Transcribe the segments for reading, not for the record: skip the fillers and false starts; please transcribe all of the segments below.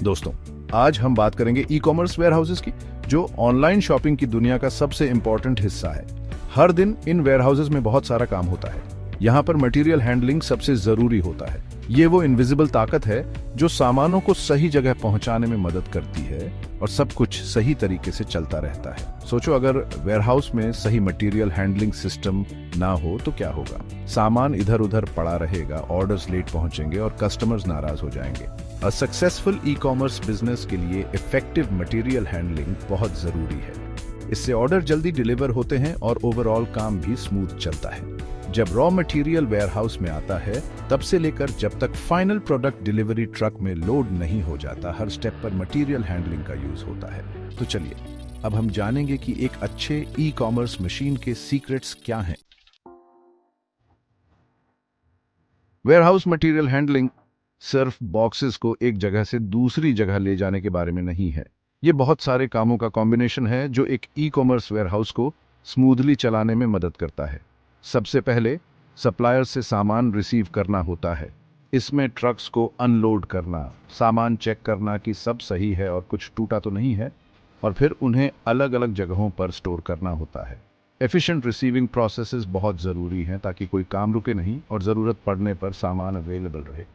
दोस्तों, आज हम बात करेंगे ई कॉमर्स वेयरहाउसेस की, जो ऑनलाइन शॉपिंग की दुनिया का सबसे इंपॉर्टेंट हिस्सा है। हर दिन इन वेयरहाउसेस में बहुत सारा काम होता है। यहाँ पर मटेरियल हैंडलिंग सबसे जरूरी होता है। ये वो इनविजिबल ताकत है जो सामानों को सही जगह पहुंचाने में मदद करती है और सब कुछ सही तरीके से चलता रहता है। सोचो, अगर वेयरहाउस में सही मटेरियल हैंडलिंग सिस्टम ना हो तो क्या होगा? सामान इधर उधर पड़ा रहेगा, ऑर्डर्स लेट पहुंचेंगे और कस्टमर्स नाराज हो जाएंगे। A successful e commerce business के लिए इफेक्टिव मटेरियल हैंडलिंग बहुत जरूरी है। इससे ऑर्डर जल्दी डिलीवर होते हैं और ओवरऑल काम भी स्मूथ चलता है। जब रॉ मटेरियल वेयरहाउस में आता है, तब से लेकर जब तक फाइनल प्रोडक्ट डिलीवरी ट्रक में लोड नहीं हो जाता, हर स्टेप पर मटेरियल हैंडलिंग का यूज होता है। तो चलिए, अब हम जानेंगे कि एक अच्छे ई कॉमर्स मशीन के सीक्रेट्स क्या हैं। वेयरहाउस मटेरियल हैंडलिंग सिर्फ बॉक्सेस को एक जगह से दूसरी जगह ले जाने के बारे में नहीं है। ये बहुत सारे कामों का कॉम्बिनेशन है जो एक ई कॉमर्स वेयरहाउस को स्मूथली चलाने में मदद करता है। सबसे पहले सप्लायर से सामान रिसीव करना होता है। इसमें ट्रक्स को अनलोड करना, सामान चेक करना कि सब सही है और कुछ टूटा तो नहीं है, और फिर उन्हें अलग अलग जगहों पर स्टोर करना होता है। एफिशिएंट रिसीविंग प्रोसेसेस बहुत ज़रूरी हैं ताकि कोई काम रुके नहीं और ज़रूरत पड़ने पर सामान अवेलेबल रहे।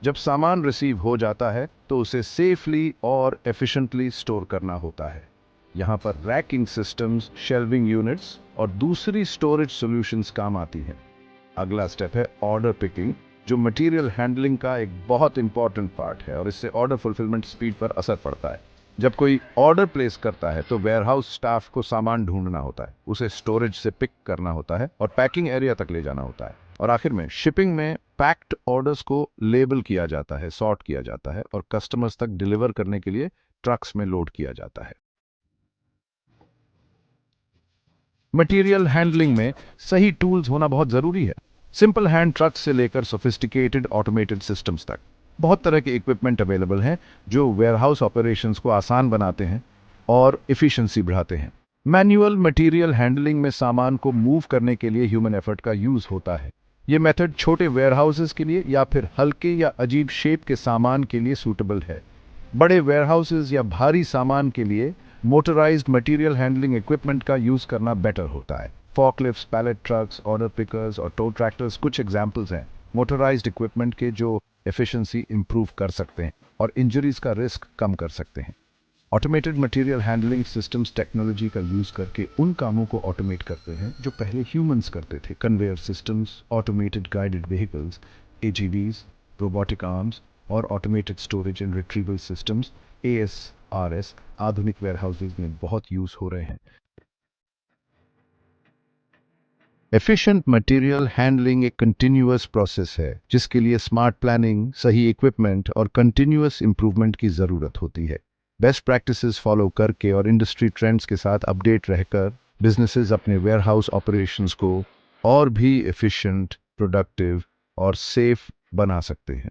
जब सामान रिसीव हो जाता है तो उसे सेफली और एफिशिएंटली स्टोर करना होता है। यहाँ पर रैकिंग सिस्टम्स, शेल्विंग यूनिट्स और दूसरी स्टोरेज सॉल्यूशंस काम आती हैं। अगला स्टेप है ऑर्डर पिकिंग, जो मटेरियल हैंडलिंग का एक बहुत इंपॉर्टेंट पार्ट है और इससे ऑर्डर फुलफिलमेंट स्पीड पर असर पड़ता है। जब कोई ऑर्डर प्लेस करता है तो वेयरहाउस स्टाफ को सामान ढूंढना होता है, उसे स्टोरेज से पिक करना होता है और पैकिंग एरिया तक ले जाना होता है। और आखिर में शिपिंग में पैक्ड ऑर्डर्स को लेबल किया जाता है, सॉर्ट किया जाता है और कस्टमर्स तक डिलीवर करने के लिए ट्रक्स में लोड किया जाता है। मटेरियल हैंडलिंग में सही टूल्स होना बहुत जरूरी है। सिंपल हैंड ट्रक से लेकर सोफिस्टिकेटेड ऑटोमेटेड सिस्टम्स तक बहुत तरह के इक्विपमेंट अवेलेबल हैं जो वेयरहाउस ऑपरेशंस को आसान बनाते हैं और इफिशिएंसी बढ़ाते हैं। मैनुअल मटेरियल हैंडलिंग में सामान को मूव करने के लिए ह्यूमन एफर्ट का यूज होता है। ये मेथड छोटे वेयरहाउसेस के लिए या फिर हल्के या अजीब शेप के सामान के लिए सूटेबल है। बड़े वेयरहाउसेस या भारी सामान के लिए मोटराइज्ड मटेरियल हैंडलिंग इक्विपमेंट का यूज करना बेटर होता है। फॉकलिफ्ट्स, पैलेट ट्रक्स, ऑर्डर पिकर्स और टो ट्रैक्टर्स कुछ एग्जांपल्स हैं मोटराइज्ड इक्विपमेंट के जो एफिशिएंसी इंप्रूव कर सकते हैं और इंजरीज का रिस्क कम कर सकते हैं। Automated material handling systems technology का यूज करके उन कामों को ऑटोमेट करते हैं जो पहले ह्यूमंस करते थे। Conveyor systems, automated guided vehicles, AGVs, robotic arms और automated storage and retrieval systems, ASRS, आधुनिक वेयरहाउसेज में बहुत यूज हो रहे हैं। एफिशिएंट मटेरियल हैंडलिंग एक कंटिन्यूअस प्रोसेस है जिसके लिए स्मार्ट प्लानिंग, सही इक्विपमेंट और कंटिन्यूअस इंप्रूवमेंट की ज़रूरत होती है। बेस्ट प्रैक्टिसेस फॉलो करके और इंडस्ट्री ट्रेंड्स के साथ अपडेट रहकर बिजनेसेस अपने वेयरहाउस ऑपरेशंस को और भी एफिशिएंट, प्रोडक्टिव और सेफ बना सकते हैं।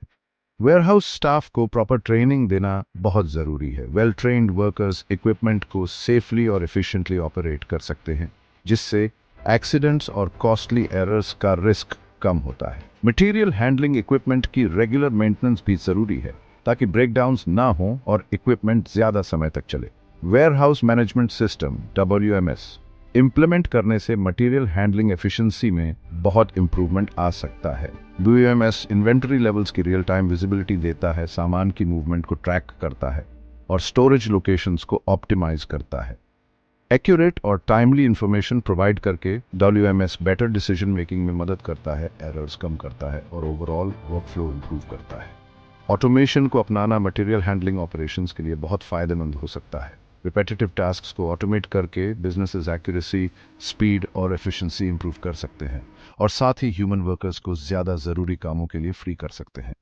वेयरहाउस स्टाफ को प्रॉपर ट्रेनिंग देना बहुत ज़रूरी है। वेल ट्रेन्ड वर्कर्स इक्विपमेंट को सेफली और एफिशिएंटली ऑपरेट कर सकते हैं, जिससे एक्सीडेंट्स और कॉस्टली एरर्स का रिस्क कम होता है। मटेरियल हैंडलिंग इक्विपमेंट की रेगुलर मेंटेनेंस भी ज़रूरी है ताकि ब्रेकडाउन्स ना हो और इक्विपमेंट ज़्यादा समय तक चले। Warehouse management system WMS implement करने से मटेरियल हैंडलिंग एफिशिएंसी में बहुत इंप्रूवमेंट आ सकता है। WMS इन्वेंटरी लेवल्स की रियल टाइम विजिबिलिटी देता है, सामान की मूवमेंट को ट्रैक करता है और स्टोरेज लोकेशंस को ऑप्टिमाइज करता है। एक्यूरेट और टाइमली इंफॉर्मेशन प्रोवाइड करके WMS बेटर डिसीजन मेकिंग में मदद करता है, एरर्स कम करता है और ओवरऑल वर्कफ्लो इंप्रूव करता है। ऑटोमेशन को अपनाना मटेरियल हैंडलिंग ऑपरेशंस के लिए बहुत फायदेमंद हो सकता है। रिपेटिटिव टास्क्स को ऑटोमेट करके बिजनेसेस एक्यूरेसी, स्पीड और एफिशिएंसी इंप्रूव कर सकते हैं और साथ ही ह्यूमन वर्कर्स को ज़्यादा ज़रूरी कामों के लिए फ्री कर सकते हैं।